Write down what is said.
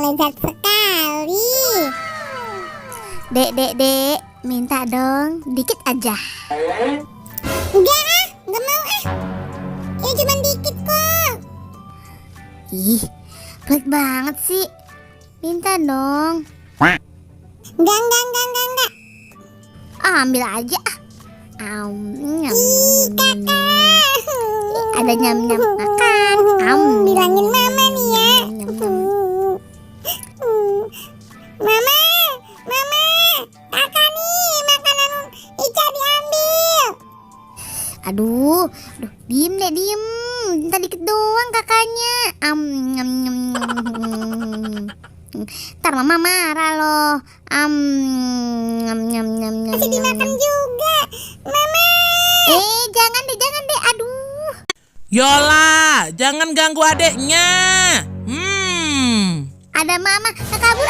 lezat sekali. Dek, minta dong, dikit aja. Enggak mau ah. Ya cuma dikit kok. Ih, pelit banget sih. Minta dong. Enggak. Ambil aja. Nyam, Ih, kakak. Ada nyam-nyam makan. Bilangin mama nih ya. Mama, kakak nih makanan Ica diambil. Aduh, diem deh, diem. Minta dikit doang kakaknya. Nyam, nyam, nyam. Ntar mama marah loh. Nyam, nyam, nyam, nyam. Masih dimakan juga, mama. Jangan deh. Aduh. Yola, jangan ganggu adeknya. Ada mama, kabur.